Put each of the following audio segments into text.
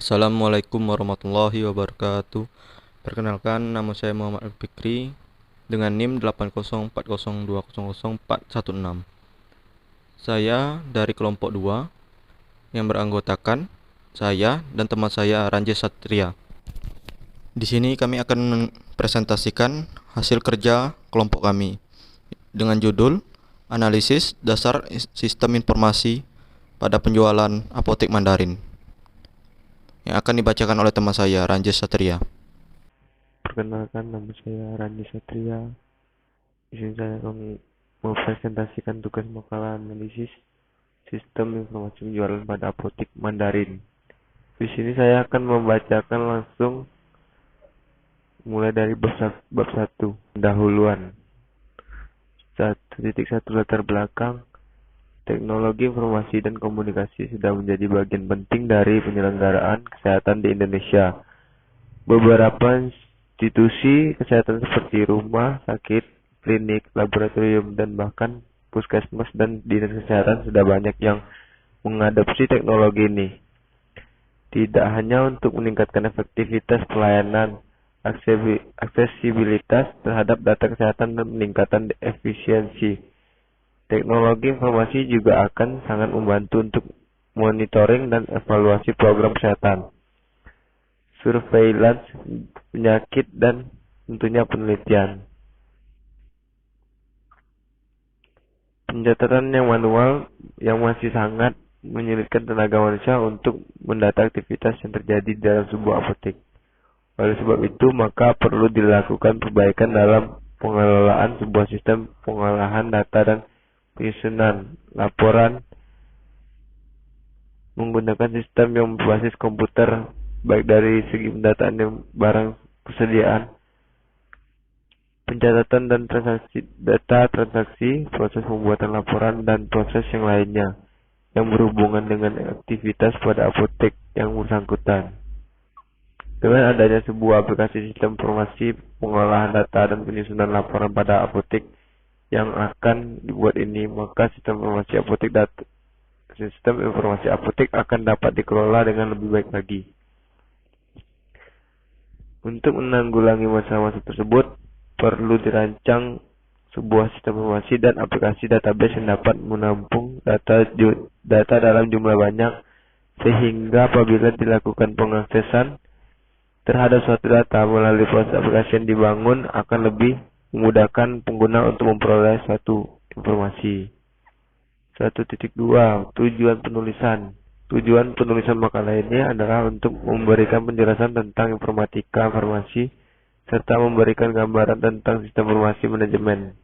Assalamualaikum warahmatullahi wabarakatuh. Perkenalkan, nama saya Muhammad Al-Fikri dengan NIM 80402000416. Saya dari kelompok 2 yang beranggotakan saya dan teman saya Ranjit Satria. Di sini kami akan mempresentasikan hasil kerja kelompok kami dengan judul Analisis Dasar Sistem Informasi pada Penjualan Apotek Mandarin, yang akan dibacakan oleh teman saya, Ranjit Satria. Perkenalkan, nama saya Randi Satria. Di sini saya akan mempresentasikan tugas makalah analisis sistem informasi penjualan pada apotek Mandarin. Di sini saya akan membacakan langsung mulai dari bab 1, pendahuluan. 1.1 Latar belakang. Teknologi informasi dan komunikasi sudah menjadi bagian penting dari penyelenggaraan kesehatan di Indonesia. Beberapa institusi kesehatan seperti rumah sakit, klinik, laboratorium, dan bahkan puskesmas dan dinas kesehatan sudah banyak yang mengadopsi teknologi ini. Tidak hanya untuk meningkatkan efektivitas pelayanan, aksesibilitas terhadap data kesehatan, dan meningkatkan efisiensi. Teknologi informasi juga akan sangat membantu untuk monitoring dan evaluasi program kesehatan, surveillance penyakit, dan tentunya penelitian. Pencatatan yang manual yang masih sangat menyulitkan tenaga manusia untuk mendata aktivitas yang terjadi di dalam sebuah apotek. Oleh sebab itu, maka perlu dilakukan perbaikan dalam pengelolaan sebuah sistem pengolahan data dan penyusunan laporan menggunakan sistem yang berbasis komputer, baik dari segi pendataan yang barang persediaan, pencatatan dan transaksi data transaksi, proses pembuatan laporan, dan proses yang lainnya yang berhubungan dengan aktivitas pada apotek yang bersangkutan. Dengan adanya sebuah aplikasi sistem informasi pengolahan data dan penyusunan laporan pada apotek yang akan dibuat ini, maka sistem informasi apotek akan dapat dikelola dengan lebih baik lagi. Untuk menanggulangi masalah tersebut, perlu dirancang sebuah sistem informasi dan aplikasi database yang dapat menampung data dalam jumlah banyak, sehingga apabila dilakukan pengaksesan terhadap suatu data melalui proses aplikasi yang dibangun akan lebih memudahkan pengguna untuk memperoleh suatu informasi. 1.2 Tujuan penulisan. Tujuan penulisan makalah ini adalah untuk memberikan penjelasan tentang informatika farmasi serta memberikan gambaran tentang sistem informasi manajemen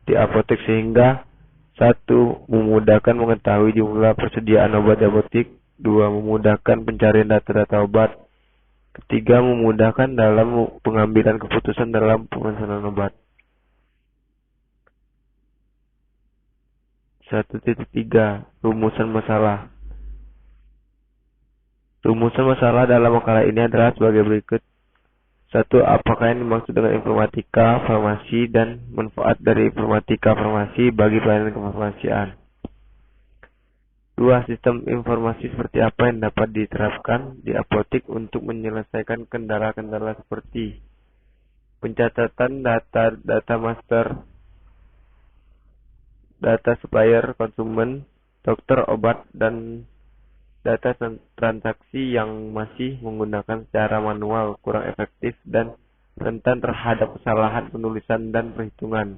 di apotek sehingga 1. Memudahkan mengetahui jumlah persediaan obat di apotek. 2. Memudahkan pencarian data-data obat. 3. Memudahkan dalam pengambilan keputusan dalam pemesanan obat. 1.3 Rumusan masalah. Rumusan masalah dalam makalah ini adalah sebagai berikut. 1. Apakah yang dimaksud dengan informatika farmasi dan manfaat dari informatika farmasi bagi pelayanan kefarmasian. 2. Sistem informasi seperti apa yang dapat diterapkan di apotek untuk menyelesaikan kendala-kendala seperti pencatatan data master, data supplier, konsumen, dokter, obat, dan data transaksi yang masih menggunakan secara manual, kurang efektif, dan rentan terhadap kesalahan penulisan dan perhitungan.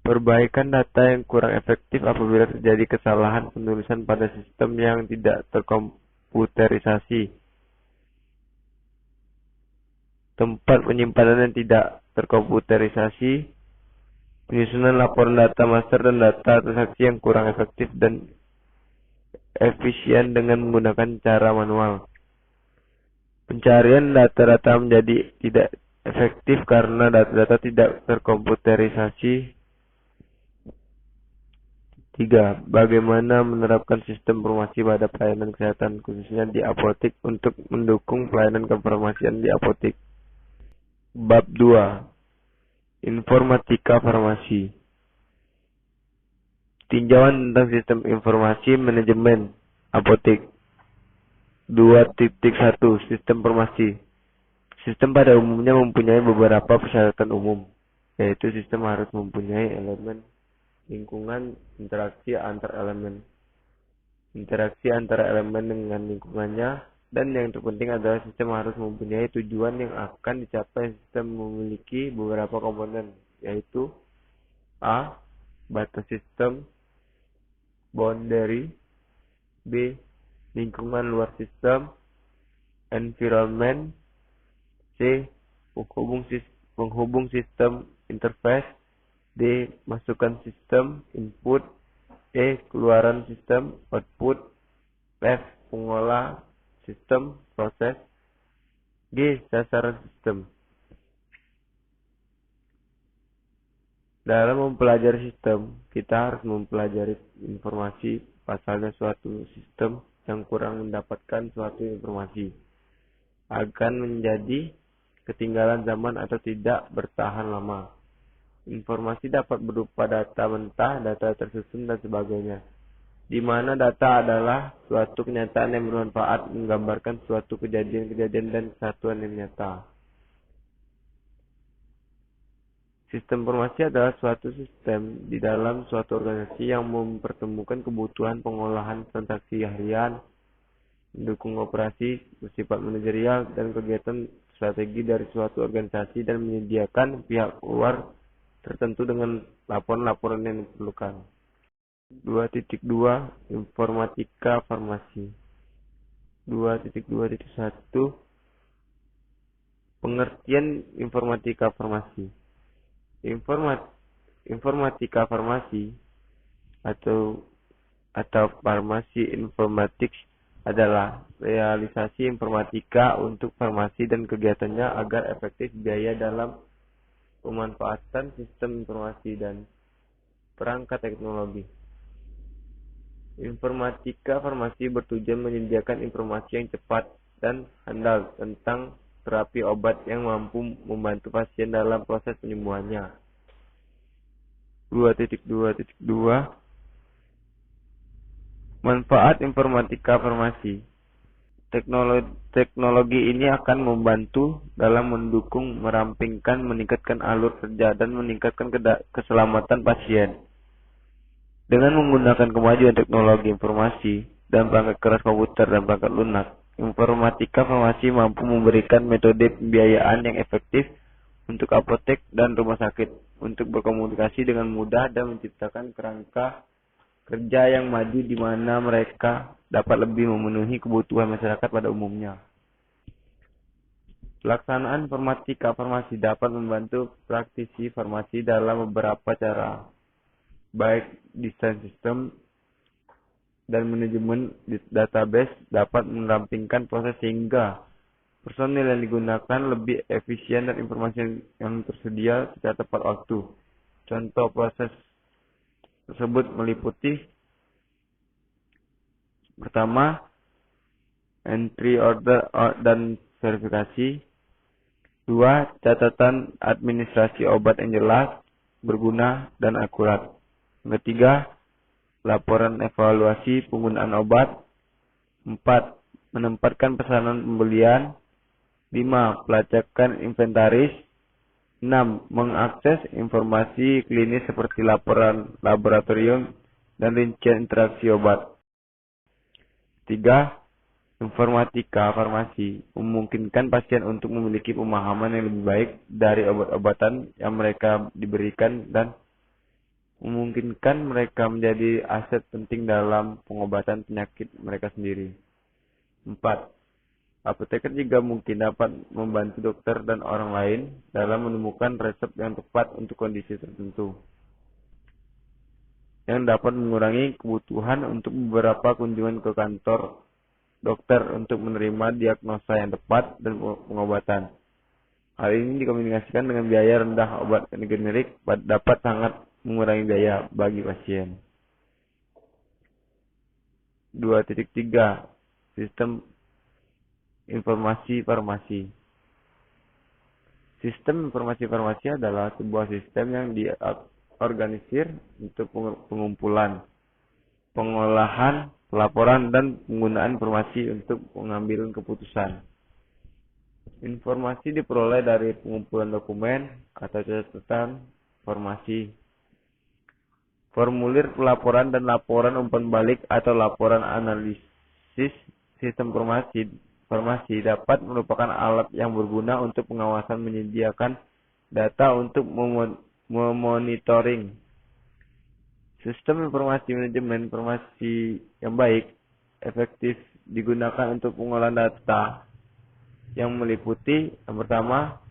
Perbaikan data yang kurang efektif apabila terjadi kesalahan penulisan pada sistem yang tidak terkomputerisasi. Tempat penyimpanan yang tidak terkomputerisasi, penyusunan laporan data master dan data transaksi yang kurang efektif dan efisien dengan menggunakan cara manual. Pencarian data-data menjadi tidak efektif karena data-data tidak terkomputerisasi. 3. Bagaimana menerapkan sistem informasi pada pelayanan kesehatan khususnya di apotek untuk mendukung pelayanan kefarmasian di apotek. Bab 2. Informatika farmasi. Tinjauan tentang sistem informasi manajemen apotek. 2.1 Sistem informasi. Sistem pada umumnya mempunyai beberapa persyaratan umum, yaitu sistem harus mempunyai elemen lingkungan, interaksi antar elemen dengan lingkungannya, dan yang terpenting adalah sistem harus mempunyai tujuan yang akan dicapai. Sistem memiliki beberapa komponen, yaitu A. Batas sistem, boundary. B. Lingkungan luar sistem, environment. C. Penghubung sistem, interface. D. Masukan sistem, input. E. Keluaran sistem, output. F. Pengolah sistem, proses. G. Sasaran sistem. Dalam mempelajari sistem, kita harus mempelajari informasi. Pasalnya suatu sistem yang kurang mendapatkan suatu informasi akan menjadi ketinggalan zaman atau tidak bertahan lama. Informasi dapat berupa data mentah, data tersusun, dan sebagainya, di mana data adalah suatu kenyataan yang bermanfaat, menggambarkan suatu kejadian-kejadian dan kesatuan yang nyata. Sistem informasi adalah suatu sistem di dalam suatu organisasi yang mempertemukan kebutuhan pengolahan transaksi harian, mendukung operasi bersifat manajerial dan kegiatan strategi dari suatu organisasi, dan menyediakan pihak luar tertentu dengan laporan-laporan yang diperlukan. 2.2 Informatika Farmasi. 2.2.1 Pengertian informatika farmasi. Informatika farmasi atau farmasi informatics adalah realisasi informatika untuk farmasi dan kegiatannya agar efektif biaya dalam pemanfaatan sistem informasi dan perangkat teknologi. Informatika farmasi bertujuan menyediakan informasi yang cepat dan handal tentang terapi obat yang mampu membantu pasien dalam proses penyembuhannya. 2.2.2 Manfaat informatika farmasi. Teknologi ini akan membantu dalam mendukung, merampingkan, meningkatkan alur kerja, dan meningkatkan keselamatan pasien. Dengan menggunakan kemajuan teknologi informasi dan perangkat keras komputer dan perangkat lunak, informatika farmasi mampu memberikan metode pembiayaan yang efektif untuk apotek dan rumah sakit untuk berkomunikasi dengan mudah dan menciptakan kerangka kerja yang maju di mana mereka dapat lebih memenuhi kebutuhan masyarakat pada umumnya. Pelaksanaan informatika farmasi dapat membantu praktisi farmasi dalam beberapa cara, baik desain sistem dan manajemen database dapat merampingkan proses sehingga personil yang digunakan lebih efisien dan informasi yang tersedia secara tepat waktu. Contoh proses tersebut meliputi: pertama, entry order dan verifikasi. 2. Catatan administrasi obat yang jelas, berguna, dan akurat. Yang ketiga, laporan evaluasi penggunaan obat. 4. Menempatkan pesanan pembelian. 5. Pelacakan inventaris. 6. Mengakses informasi klinis seperti laporan laboratorium dan rincian interaksi obat. 3. Informatika farmasi memungkinkan pasien untuk memiliki pemahaman yang lebih baik dari obat-obatan yang mereka diberikan dan memungkinkan mereka menjadi aset penting dalam pengobatan penyakit mereka sendiri. 4. Apoteker juga mungkin dapat membantu dokter dan orang lain dalam menemukan resep yang tepat untuk kondisi tertentu, yang dapat mengurangi kebutuhan untuk beberapa kunjungan ke kantor dokter untuk menerima diagnosa yang tepat dan pengobatan. Hal ini dikombinasikan dengan biaya rendah obat generik dapat sangat mengurangi biaya bagi pasien. 2.3 Sistem informasi farmasi. Sistem informasi farmasi adalah sebuah sistem yang diorganisir untuk pengumpulan, pengolahan, pelaporan, dan penggunaan informasi untuk pengambilan keputusan. Informasi diperoleh dari pengumpulan dokumen atau catatan informasi, formulir pelaporan, dan laporan umpan balik atau laporan analisis. Sistem informasi dapat merupakan alat yang berguna untuk pengawasan, menyediakan data untuk memonitoring. Sistem informasi manajemen informasi yang baik, efektif digunakan untuk pengolahan data yang meliputi yang pertama,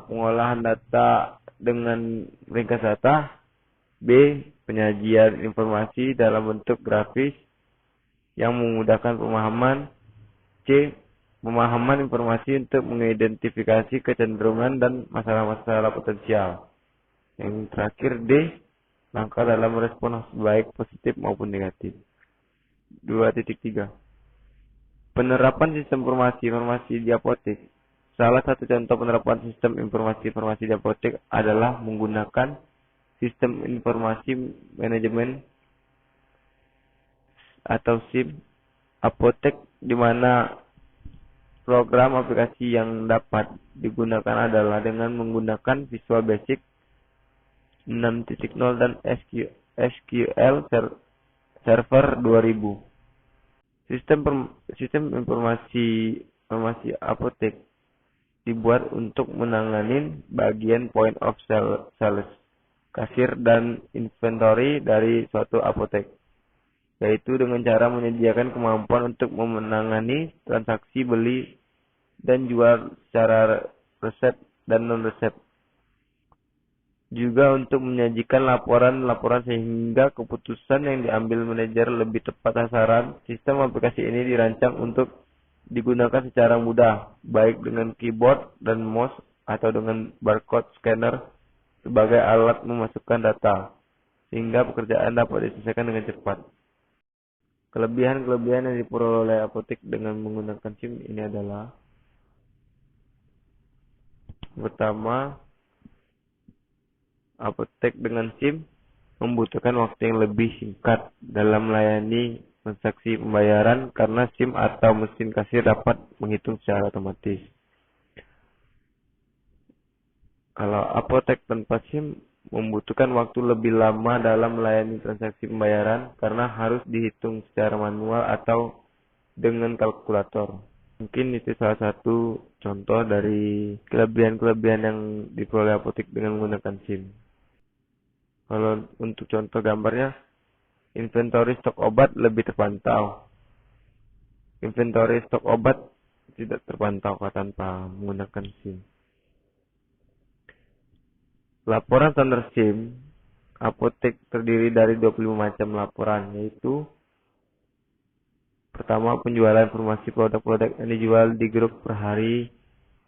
pengolahan data dengan ringkas data, B. Penyajian informasi dalam bentuk grafis yang memudahkan pemahaman, C. Pemahaman informasi untuk mengidentifikasi kecenderungan dan masalah-masalah potensial. Yang terakhir, D. Langkah dalam respon baik positif maupun negatif. 2.3. Penerapan sistem informasi di apotek. Salah satu contoh penerapan sistem informasi di apotek adalah menggunakan sistem informasi manajemen atau SIM apotek, di mana program aplikasi yang dapat digunakan adalah dengan menggunakan Visual Basic 6.0 dan SQL Server 2000. Sistem informasi apotek dibuat untuk menangani bagian point of sales, kasir, dan inventory dari suatu apotek, yaitu dengan cara menyediakan kemampuan untuk menangani transaksi beli dan jual secara resep dan non-resep. Juga untuk menyajikan laporan sehingga keputusan yang diambil manajer lebih tepat sasaran. Sistem aplikasi ini dirancang untuk digunakan secara mudah, baik dengan keyboard dan mouse atau dengan barcode scanner sebagai alat memasukkan data, sehingga pekerjaan dapat diselesaikan dengan cepat. Kelebihan-kelebihan yang diperoleh oleh apotek dengan menggunakan SIM ini adalah: pertama, apotek dengan SIM membutuhkan waktu yang lebih singkat dalam melayani transaksi pembayaran karena SIM atau mesin kasir dapat menghitung secara otomatis. Kalau apotek tanpa SIM membutuhkan waktu lebih lama dalam melayani transaksi pembayaran karena harus dihitung secara manual atau dengan kalkulator. Mungkin itu salah satu contoh dari kelebihan-kelebihan yang diperoleh apotek dengan menggunakan SIM. Kalau untuk contoh gambarnya, inventory stok obat lebih terpantau. Inventory stok obat tidak terpantau tanpa menggunakan SIM. Laporan standar SIM apotek terdiri dari 25 macam laporan, yaitu: pertama, penjualan informasi produk-produk yang dijual di grup per hari.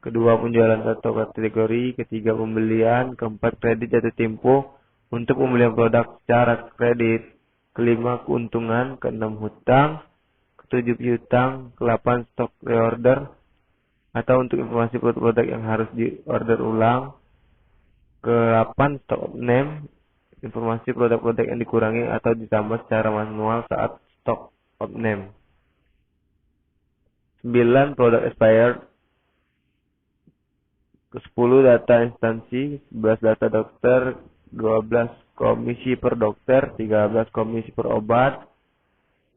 Kedua, penjualan satu kategori. Ketiga, pembelian. Keempat, kredit jatuh tempo untuk pembelian produk secara kredit. Kelima, keuntungan. Keenam, hutang. Ketujuh, piutang. Kedelapan, stok reorder atau untuk informasi produk-produk yang harus diorder ulang. Kedelapan, stok name, informasi produk-produk yang dikurangi atau ditambah secara manual saat stok of name. 9, product expired. Ke-10, data instansi. 11, data dokter. 12, komisi per dokter. 13, komisi per obat.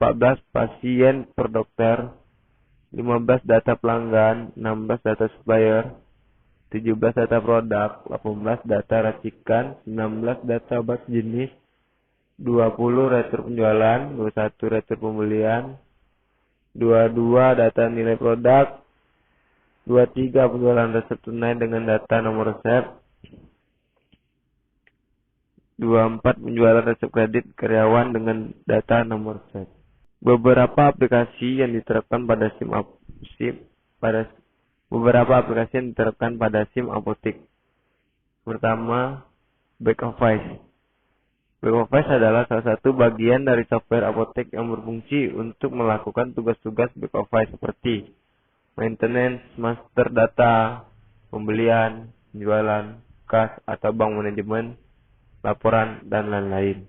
14, pasien per dokter. 15, data pelanggan. 16, data supplier. 17, data produk. 18, data racikan. 19, data obat jenis. 20, retur penjualan. 21, retur pembelian. 22, data nilai produk. 23, penjualan resep tunai dengan data nomor resep. 24, penjualan resep kredit karyawan dengan data nomor resep. Beberapa aplikasi yang diterapkan pada SIM apotek. Pertama, back office. Back office adalah salah satu bagian dari software apotek yang berfungsi untuk melakukan tugas-tugas back office seperti maintenance, master data, pembelian, penjualan, kas atau bank manajemen, laporan, dan lain-lain.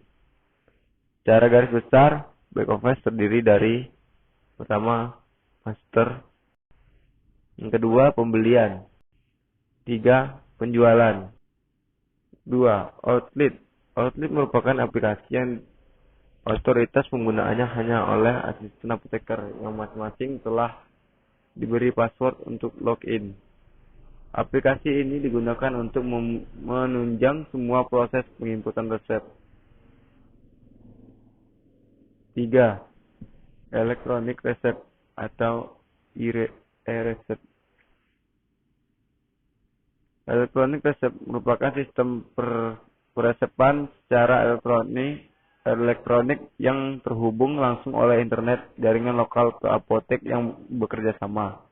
Secara garis besar, Back office terdiri dari pertama master, yang kedua pembelian, tiga penjualan, dua outlet. Outlet merupakan aplikasi yang otoritas penggunaannya hanya oleh asisten apoteker yang masing-masing telah diberi password untuk login. Aplikasi ini digunakan untuk menunjang semua proses penginputan resep. 3. Electronic Receipt atau e-resep. Electronic Receipt merupakan sistem peresepan secara elektronik yang terhubung langsung oleh internet jaringan lokal ke apotek yang bekerja sama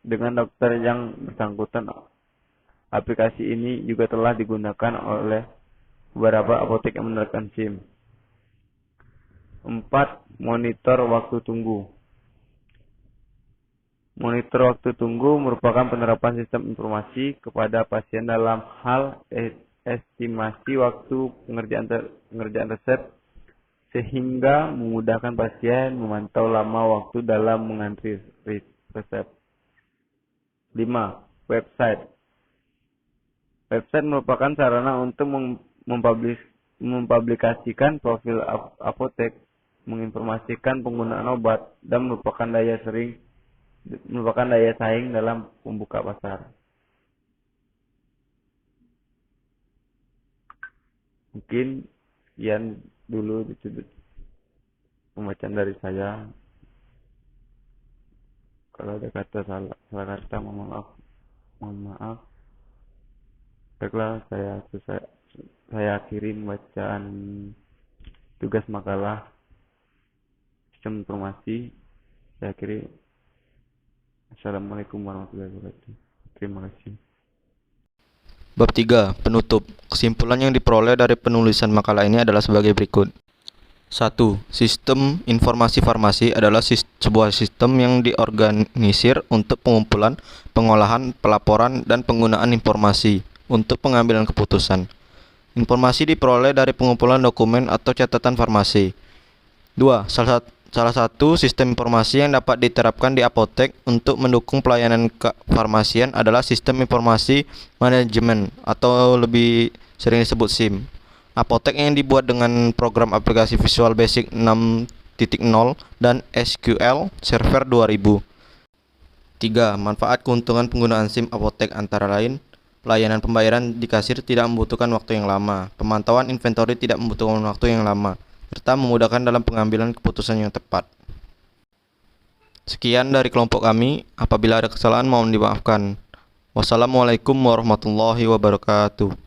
dengan dokter yang bersangkutan. Aplikasi ini juga telah digunakan oleh beberapa apotek yang menerapkan SIM. 4. Monitor waktu tunggu. Monitor waktu tunggu merupakan penerapan sistem informasi kepada pasien dalam hal estimasi waktu pengerjaan resep sehingga memudahkan pasien memantau lama waktu dalam mengantri resep. 5. Website. Website merupakan sarana untuk mempublikasikan profil apotek, menginformasikan penggunaan obat, dan merupakan daya saing dalam membuka pasar. Mungkin sekian dulu di sudut pembacaan dari saya. Kalau ada kata salah kata, mohon maaf. Baiklah, saya akhiri bacaan tugas makalah sistem informasi. Saya akhiri. Assalamualaikum warahmatullahi wabarakatuh. Terima kasih. Bab 3. Penutup. Kesimpulan yang diperoleh dari penulisan makalah ini adalah sebagai berikut. 1. Sistem informasi farmasi adalah sebuah sistem yang diorganisir untuk pengumpulan, pengolahan, pelaporan, dan penggunaan informasi untuk pengambilan keputusan. Informasi diperoleh dari pengumpulan dokumen atau catatan farmasi. 2. Salah satu sistem informasi yang dapat diterapkan di apotek untuk mendukung pelayanan kefarmasian adalah sistem informasi manajemen atau lebih sering disebut SIM. Apotek yang dibuat dengan program aplikasi Visual Basic 6.0 dan SQL Server 2000. 3. Manfaat keuntungan penggunaan SIM apotek antara lain: pelayanan pembayaran di kasir tidak membutuhkan waktu yang lama, pemantauan inventory tidak membutuhkan waktu yang lama, serta memudahkan dalam pengambilan keputusan yang tepat. Sekian dari kelompok kami. Apabila ada kesalahan mohon dimaafkan. Wassalamualaikum warahmatullahi wabarakatuh.